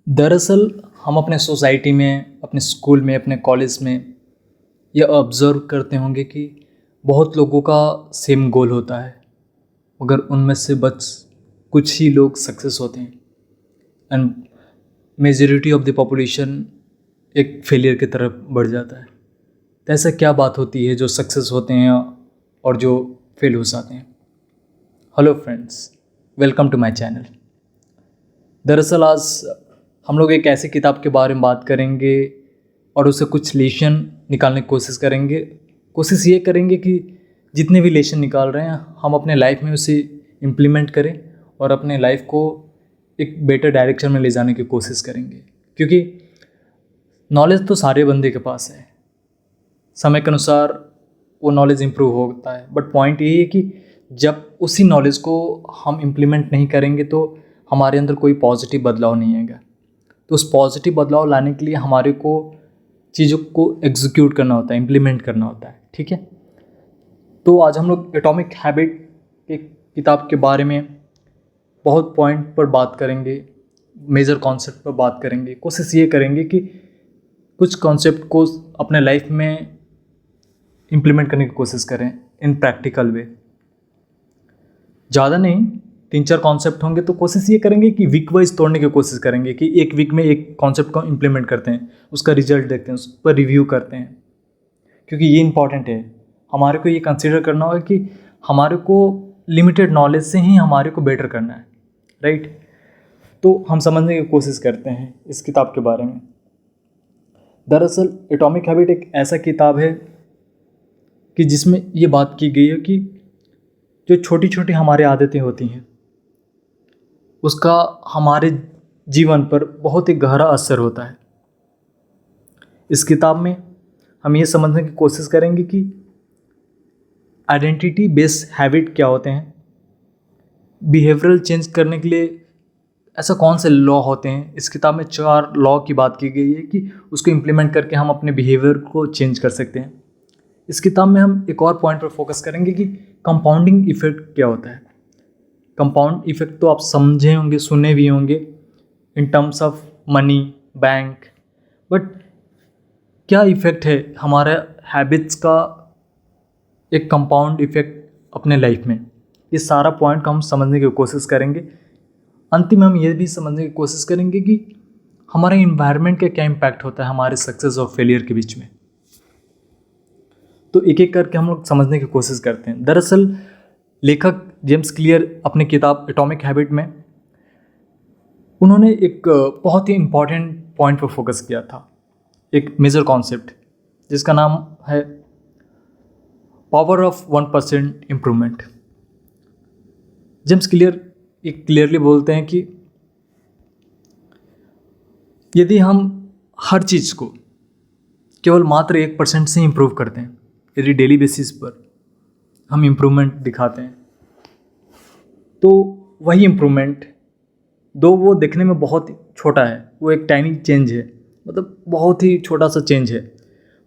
दरअसल हम अपने सोसाइटी में, अपने स्कूल में, अपने कॉलेज में ये ऑब्ज़र्व करते होंगे कि बहुत लोगों का सेम गोल होता है, मगर उनमें से बस कुछ ही लोग सक्सेस होते हैं and majority of the population एक फेलियर की तरफ बढ़ जाता है। तो ऐसा क्या बात होती है जो सक्सेस होते हैं और जो फेल हो जाते हैं? Hello friends, welcome to my channel. दरअसल आज हम लोग एक ऐसी किताब के बारे में बात करेंगे और उससे कुछ लेसन निकालने की कोशिश करेंगे। कोशिश ये करेंगे कि जितने भी लेसन निकाल रहे हैं हम अपने लाइफ में उसे इम्प्लीमेंट करें और अपने लाइफ को एक बेटर डायरेक्शन में ले जाने की कोशिश करेंगे, क्योंकि नॉलेज तो सारे बंदे के पास है। समय के अनुसार वो नॉलेज इम्प्रूव होता है, बट पॉइंट ये है कि जब उसी नॉलेज को हम इम्प्लीमेंट नहीं करेंगे तो हमारे अंदर कोई पॉजिटिव बदलाव नहीं आएगा। तो उस पॉजिटिव बदलाव लाने के लिए हमारे को चीज़ों को एग्जीक्यूट करना होता है, इम्प्लीमेंट करना होता है। ठीक है, तो आज हम लोग एटॉमिक हैबिट के किताब के बारे में बहुत पॉइंट पर बात करेंगे, मेजर कॉन्सेप्ट पर बात करेंगे। कोशिश ये करेंगे कि कुछ कॉन्सेप्ट को अपने लाइफ में इम्प्लीमेंट करने की कोशिश करें इन प्रैक्टिकल वे। ज़्यादा नहीं, 3-4 कॉन्सेप्ट होंगे तो कोशिश ये करेंगे कि वीक वाइज तोड़ने की कोशिश करेंगे कि एक वीक में एक कॉन्सेप्ट को इम्प्लीमेंट करते हैं, उसका रिजल्ट देखते हैं, उस पर रिव्यू करते हैं, क्योंकि ये इंपॉर्टेंट है। हमारे को ये कंसीडर करना होगा कि हमारे को लिमिटेड नॉलेज से ही हमारे को बेटर करना है, राइट। तो हम समझने की कोशिश करते हैं इस किताब के बारे में। दरअसल एटॉमिक हैबिट एक ऐसा किताब है कि जिसमें ये बात की गई है कि जो छोटी छोटी हमारी आदतें होती हैं उसका हमारे जीवन पर बहुत ही गहरा असर होता है। इस किताब में हम ये समझने की कोशिश करेंगे कि आइडेंटिटी बेस्ड हैबिट क्या होते हैं, बिहेवियरल चेंज करने के लिए ऐसा कौन से लॉ होते हैं। इस किताब में 4 लॉ की बात की गई है कि उसको इम्प्लीमेंट करके हम अपने बिहेवियर को चेंज कर सकते हैं। इस किताब में हम एक और पॉइंट पर फोकस करेंगे कि कंपाउंडिंग इफेक्ट क्या होता है। कंपाउंड इफेक्ट तो आप समझे होंगे, सुने भी होंगे in terms of money, bank, but क्या इफेक्ट है हमारे हैबिट्स का एक कंपाउंड इफेक्ट अपने लाइफ में। ये सारा पॉइंट को हम समझने की कोशिश करेंगे। अंतिम में हम ये भी समझने की कोशिश करेंगे कि हमारे इन्वायरमेंट का क्या इम्पैक्ट होता है हमारे सक्सेस और फेलियर के बीच में। तो एक एक करके हम लोग समझने की कोशिश करते हैं। दरअसल लेखक जेम्स क्लियर अपनी किताब एटॉमिक हैबिट में उन्होंने एक बहुत ही इम्पॉर्टेंट पॉइंट पर फोकस किया था, एक मेजर कॉन्सेप्ट जिसका नाम है power of 1% improvement. James clear एक क्लियरली बोलते हैं कि यदि हम हर चीज़ को केवल मात्र 1% से इम्प्रूव करते हैं, यदि डेली बेसिस पर हम इम्प्रूवमेंट दिखाते हैं, तो वही इम्प्रूवमेंट, दो वो देखने में बहुत छोटा है, वो एक टाइनी चेंज है, मतलब बहुत ही छोटा सा चेंज है,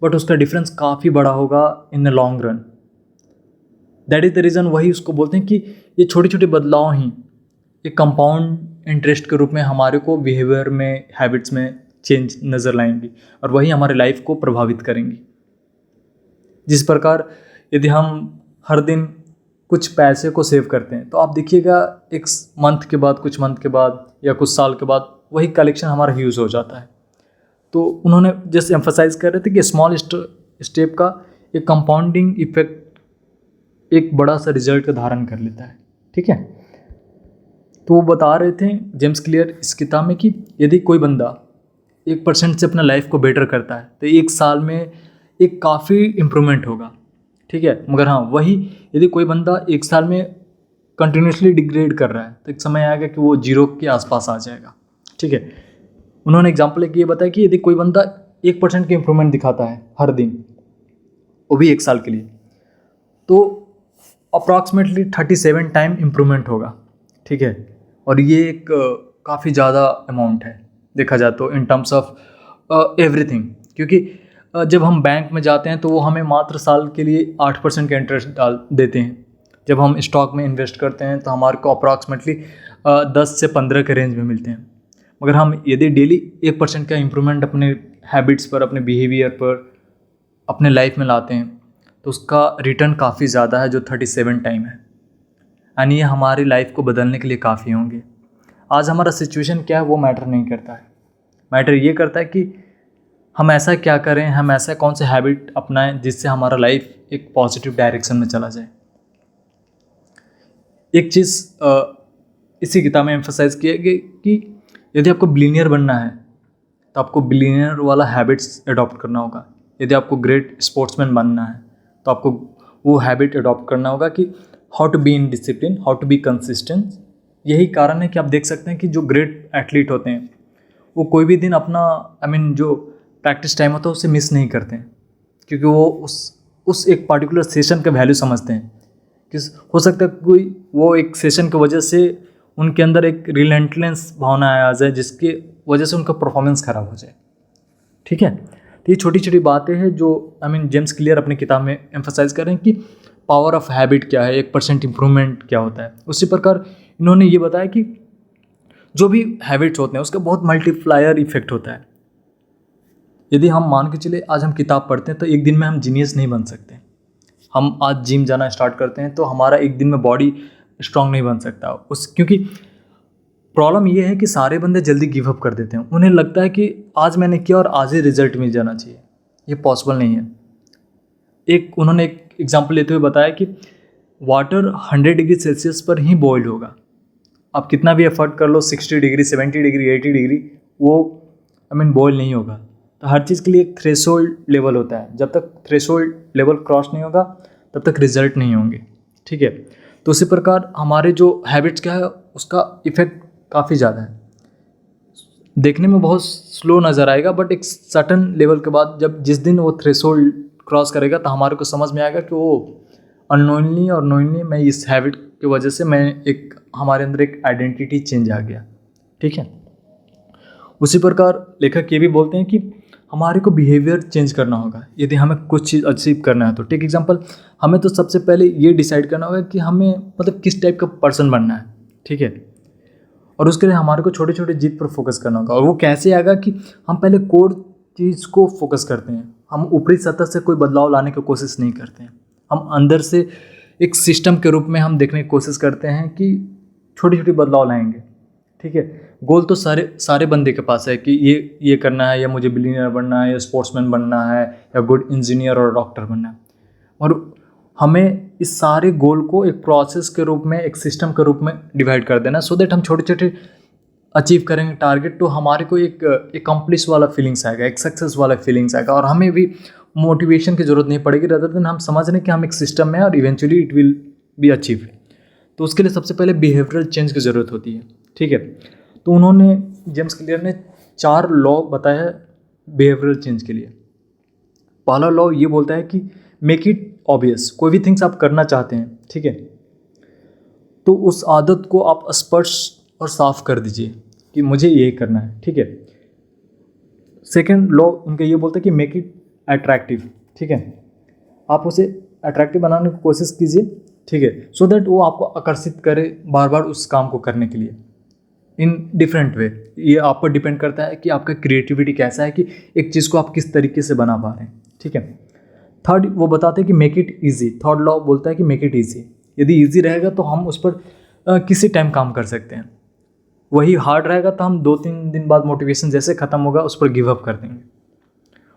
बट उसका डिफरेंस काफ़ी बड़ा होगा in the long run. That is the reason, वही उसको बोलते हैं कि ये छोटे छोटे बदलाव ही एक कंपाउंड इंटरेस्ट के रूप में हमारे को बिहेवियर में, हैबिट्स में चेंज नज़र लाएंगी और वही हमारे लाइफ को प्रभावित करेंगी। जिस प्रकार यदि हम हर दिन कुछ पैसे को सेव करते हैं तो आप देखिएगा एक मंथ के बाद, कुछ मंथ के बाद या कुछ साल के बाद वही कलेक्शन हमारा ह्यूज हो जाता है। तो उन्होंने जैसे एम्फसाइज कर रहे थे कि स्मॉल स्टेप का एक कंपाउंडिंग इफेक्ट एक बड़ा सा रिजल्ट का धारण कर लेता है। ठीक है, तो वो बता रहे थे जेम्स क्लियर इस किताब में कि यदि कोई बंदा 1% से अपना लाइफ को बेटर करता है तो 1 साल में एक काफ़ी इम्प्रूवमेंट होगा। ठीक है, मगर हाँ वही यदि कोई बंदा 1 साल में कंटिन्यूसली डिग्रेड कर रहा है तो एक समय आएगा कि वो 0 के आसपास आ जाएगा। ठीक है, उन्होंने एग्जाम्पल एक ये बताया कि यदि कोई बंदा 1% की इम्प्रूवमेंट दिखाता है हर दिन, वो भी 1 साल के लिए, तो अप्रॉक्सीमेटली 37 टाइम इम्प्रूवमेंट होगा। ठीक है, और ये एक काफ़ी ज़्यादा अमाउंट है देखा जाए तो इन टर्म्स ऑफ एवरीथिंग, क्योंकि जब हम बैंक में जाते हैं तो वो हमें मात्र साल के लिए 8% का इंटरेस्ट डाल देते हैं। जब हम स्टॉक में इन्वेस्ट करते हैं तो हमारे को अप्रॉक्सीमेटली 10 से 15 के रेंज में मिलते हैं। मगर हम यदि डेली 1% का इम्प्रूवमेंट अपने हैबिट्स पर, अपने बिहेवियर पर, अपने लाइफ में लाते हैं तो उसका रिटर्न काफ़ी ज़्यादा है, जो 37 टाइम है। यानी ये हमारी लाइफ को बदलने के लिए काफ़ी होंगे। आज हमारा सिचुएशन क्या है वो मैटर नहीं करता है, मैटर ये करता है कि हम ऐसा क्या करें, हम ऐसा कौन से हैबिट अपनाएं जिससे हमारा लाइफ एक पॉजिटिव डायरेक्शन में चला जाए। एक चीज़ इसी किताब में एम्फसाइज किया गया कि यदि आपको बिलियनियर बनना है तो आपको बिलियनियर वाला हैबिट्स अडॉप्ट करना होगा। यदि आपको ग्रेट स्पोर्ट्समैन बनना है तो आपको वो हैबिट अडॉप्ट करना होगा कि how to be in discipline, how to be consistent. यही कारण है कि आप देख सकते हैं कि जो ग्रेट एथलीट होते हैं वो कोई भी दिन अपना जो प्रैक्टिस टाइम होता है उसे मिस नहीं करते हैं, क्योंकि वो उस एक पार्टिकुलर सेशन का वैल्यू समझते हैं कि हो सकता है कोई वो एक सेशन की वजह से उनके अंदर एक रिलेंटलेस भावना आ जाए जिसकी वजह से उनका परफॉर्मेंस ख़राब हो जाए। ठीक है, तो ये छोटी छोटी बातें हैं जो जेम्स क्लियर अपनी किताब में एम्फसाइज कर रहे हैं कि पावर ऑफ हैबिट क्या है, 1% इम्प्रूवमेंट क्या होता है। उसी प्रकार इन्होंने ये बताया कि जो भी हैबिट्स होते हैं उसका बहुत मल्टीप्लायर इफेक्ट होता है। यदि हम मान के चले आज हम किताब पढ़ते हैं तो एक दिन में हम जीनियस नहीं बन सकते। हम आज जिम जाना स्टार्ट करते हैं तो हमारा एक दिन में बॉडी स्ट्रांग नहीं बन सकता क्योंकि प्रॉब्लम ये है कि सारे बंदे जल्दी गिव अप कर देते हैं। उन्हें लगता है कि आज मैंने किया और आज ही रिजल्ट मिल जाना चाहिए। ये पॉसिबल नहीं है। उन्होंने एक एग्जांपल लेते हुए बताया कि वाटर 100 डिग्री सेल्सियस पर ही बॉयल होगा। आप कितना भी एफर्ट कर लो, 60 डिग्री, 70 डिग्री, 80 डिग्री, वो बॉयल नहीं होगा। तो हर चीज़ के लिए एक थ्रेशोल्ड लेवल होता है। जब तक थ्रेशोल्ड लेवल क्रॉस नहीं होगा तब तक रिजल्ट नहीं होंगे। ठीक है, तो उसी प्रकार हमारे जो हैबिट्स क्या है उसका इफेक्ट काफ़ी ज़्यादा है। देखने में बहुत स्लो नज़र आएगा बट एक सर्टन लेवल के बाद जिस दिन वो थ्रेशोल्ड क्रॉस करेगा तो हमारे को समझ में आएगा कि वो अननोइंगली और नोइंगली मैं इस हैबिट की वजह से हमारे अंदर एक आइडेंटिटी चेंज आ गया। ठीक है, उसी प्रकार लेखक ये भी बोलते हैं कि हमारे को बिहेवियर चेंज करना होगा यदि हमें कुछ चीज़ अचीव करना है तो। टेक एग्जांपल, हमें तो सबसे पहले ये डिसाइड करना होगा कि हमें किस टाइप का पर्सन बनना है। ठीक है, और उसके लिए हमारे को छोटे छोटे जीत पर फोकस करना होगा। और वो कैसे आएगा कि हम पहले कोर चीज़ को फोकस करते हैं। हम ऊपरी सतह से कोई बदलाव लाने की कोशिश नहीं करते हैं। हम अंदर से एक सिस्टम के रूप में हम देखने की कोशिश करते हैं कि छोटी छोटी बदलाव लाएंगे। ठीक है, गोल तो सारे बंदे के पास है कि ये करना है, या मुझे बिलियनियर बनना है, या स्पोर्ट्समैन बनना है, या गुड इंजीनियर और डॉक्टर बनना है। और हमें इस सारे गोल को एक प्रोसेस के रूप में, एक सिस्टम के रूप में डिवाइड कर देना, सो दैट हम छोटे छोटे अचीव करेंगे टारगेट तो हमारे को एक अकम्प्लिश वाला फीलिंग्स आएगा, एक सक्सेस वाला फीलिंग्स आएगा, और हमें भी मोटिवेशन की ज़रूरत नहीं पड़ेगी। रदर देन हम समझ रहे हैं कि हम एक सिस्टम में और eventually it will be achieve. तो उसके लिए सबसे पहले बिहेवियरल चेंज की ज़रूरत होती है। ठीक है, तो उन्होंने जेम्स क्लियर ने 4 लॉ बताया है बिहेवियरल चेंज के लिए। पहला लॉ ये बोलता है कि मेक इट ऑब्वियस। कोई भी थिंग्स आप करना चाहते हैं, ठीक है, तो उस आदत को आप स्पष्ट और साफ कर दीजिए कि मुझे ये करना है। ठीक है, सेकेंड लॉ उनका ये बोलता है कि मेक इट अट्रैक्टिव। ठीक है, आप उसे अट्रैक्टिव बनाने की कोशिश कीजिए। ठीक है, सो दैट वो आपको आकर्षित करे बार बार उस काम को करने के लिए इन डिफरेंट वे। ये आप पर डिपेंड करता है कि आपका क्रिएटिविटी कैसा है, कि एक चीज़ को आप किस तरीके से बना पा रहे हैं। ठीक है, थर्ड वो बताते हैं कि make it easy. Third law बोलता है कि मेक इट ईजी। यदि ईजी रहेगा तो हम उस पर किसी टाइम काम कर सकते हैं। वही हार्ड रहेगा तो हम 2-3 दिन बाद मोटिवेशन जैसे ख़त्म होगा उस पर गिव अप कर देंगे।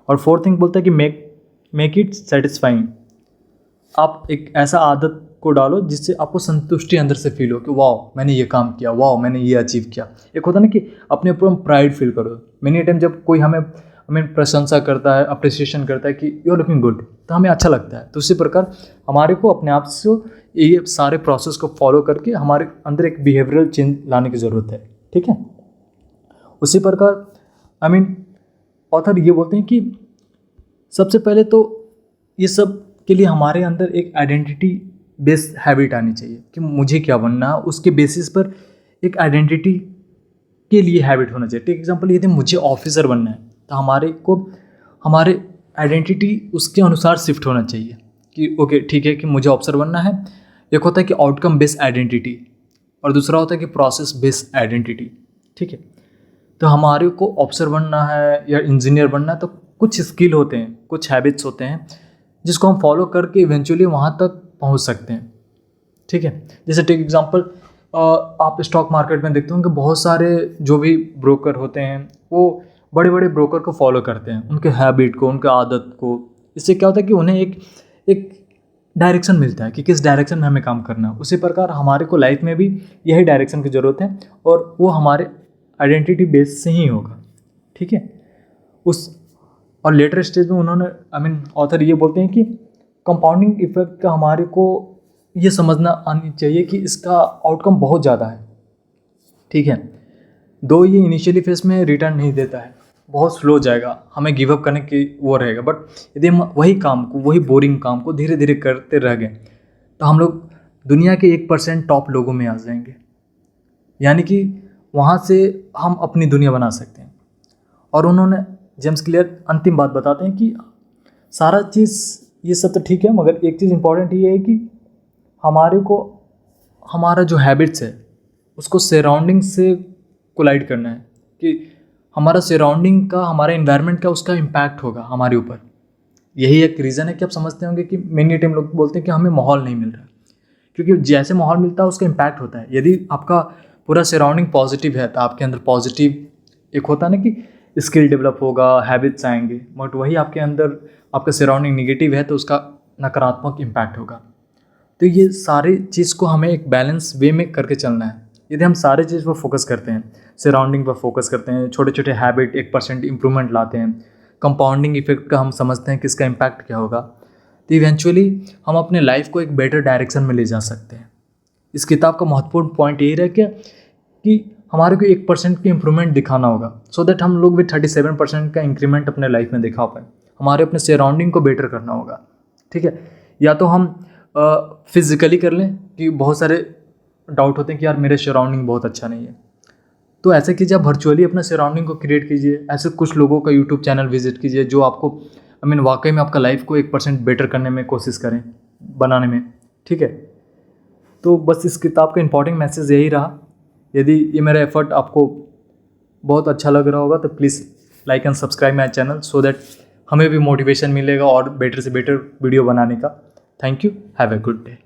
और फोर्थ थिंग बोलता है कि मेक इट सेटिस्फाइंग। आप एक ऐसा आदत को डालो जिससे आपको संतुष्टि अंदर से फील हो कि वाह मैंने ये काम किया, वाह मैंने ये अचीव किया। एक होता ना कि अपने ऊपर हम प्राइड फील करो। मेनी टाइम जब कोई हमें प्रशंसा करता है, अप्रिसिएशन करता है कि यू आर लुकिंग गुड, तो हमें अच्छा लगता है। तो उसी प्रकार हमारे को अपने आप से ये सारे प्रोसेस को फॉलो करके हमारे अंदर एक बिहेवियरल चेंज लाने की ज़रूरत है। ठीक है, उसी प्रकार ऑथर ये बोलते हैं कि सबसे पहले तो ये सब के लिए हमारे अंदर एक आइडेंटिटी बेस्ड हैबिट आनी चाहिए कि मुझे क्या बनना है। उसके बेसिस पर एक आइडेंटिटी के लिए हैबिट होना चाहिए। टेक एग्जांपल, यदि मुझे ऑफिसर बनना है तो हमारे आइडेंटिटी उसके अनुसार शिफ्ट होना चाहिए कि ओके ठीक है कि मुझे ऑफिसर बनना है। एक होता है कि आउटकम बेस्ड आइडेंटिटी और दूसरा होता है कि प्रोसेस बेस्ड आइडेंटिटी। ठीक है, तो हमारे को ऑफिसर बनना है या इंजीनियर बनना है तो कुछ स्किल होते हैं, कुछ हैबिट्स होते हैं जिसको हम फॉलो करके इवेंचुअली वहाँ तक पहुँच सकते हैं। ठीक है, जैसे टेक एग्जांपल, आप स्टॉक मार्केट में देखते होंगे बहुत सारे जो भी ब्रोकर होते हैं वो बड़े बड़े ब्रोकर को फॉलो करते हैं, उनके हैबिट को, उनके आदत को। इससे क्या होता है कि उन्हें एक डायरेक्शन मिलता है कि किस डायरेक्शन में हमें काम करना है। उसी प्रकार हमारे को लाइफ में भी यही डायरेक्शन की ज़रूरत है और वो हमारे आइडेंटिटी बेस से ही होगा। ठीक है, उस और लेटर स्टेज में उन्होंने ऑथर ये बोलते हैं कि कंपाउंडिंग इफेक्ट का हमारे को ये समझना आनी चाहिए कि इसका आउटकम बहुत ज़्यादा है। ठीक है, दो ये इनिशियली फेज में रिटर्न नहीं देता है, बहुत स्लो जाएगा, हमें गिव अप करने की वो रहेगा। बट यदि हम वही काम को, वही बोरिंग काम को धीरे धीरे करते रह गए तो हम लोग दुनिया के 1% टॉप लोगों में आ जाएंगे, यानी कि वहाँ से हम अपनी दुनिया बना सकते हैं। और उन्होंने जेम्स क्लियर अंतिम बात बताते हैं कि सारा चीज़ ये सब तो ठीक है, मगर एक चीज़ इंपॉर्टेंट ये है कि हमारे को हमारा जो हैबिट्स है उसको सराउंडिंग से कोलाइड करना है, कि हमारा सराउंडिंग का, हमारे इन्वायरमेंट का उसका इम्पैक्ट होगा हमारे ऊपर। यही एक रीज़न है कि आप समझते होंगे कि मेनी टाइम लोग बोलते हैं कि हमें माहौल नहीं मिल रहा, क्योंकि जैसे माहौल मिलता है उसका इम्पैक्ट होता है। यदि आपका पूरा सराउंडिंग पॉजिटिव है तो आपके अंदर पॉजिटिव एक होता है ना कि स्किल डेवलप होगा, हैबिट्स आएंगे। बट वही आपके अंदर आपका सराउंडिंग निगेटिव है तो उसका नकारात्मक इम्पैक्ट होगा। तो ये सारी चीज़ को हमें एक बैलेंस वे में करके चलना है। यदि हम सारे चीज़ पर फोकस करते हैं, सराउंडिंग पर फोकस करते हैं, छोटे छोटे हैबिट 1% इम्प्रूवमेंट लाते हैं, कंपाउंडिंग इफेक्ट का हम समझते हैं कि इसका इम्पैक्ट क्या होगा, तो इवेंचुअली हम अपने लाइफ को एक बेटर डायरेक्शन में ले जा सकते हैं। इस किताब का महत्वपूर्ण पॉइंट यही रह गया कि हमारे को 1% की इम्प्रूवमेंट दिखाना होगा, सो दैट हम लोग भी 37% का इंक्रीमेंट अपने लाइफ में दिखा पाए। हमारे अपने सराउंडिंग को बेटर करना होगा। ठीक है, या तो हम फिज़िकली कर लें कि बहुत सारे डाउट होते हैं कि यार मेरे सराउंडिंग बहुत अच्छा नहीं है, तो ऐसे कीजिए, आप वर्चुअली अपना सराउंडिंग को क्रिएट कीजिए। ऐसे कुछ लोगों का यूट्यूब चैनल विजिट कीजिए जो आपको वाकई में आपका लाइफ को 1% बेटर करने में कोशिश करें, बनाने में। ठीक है, तो बस इस किताब का इंपॉर्टेंट मैसेज यही रहा। यदि ये मेरा एफर्ट आपको बहुत अच्छा लग रहा होगा तो please like and subscribe my channel, so that हमें भी मोटिवेशन मिलेगा और बेटर से बेटर वीडियो बनाने का। Thank you, have a good day.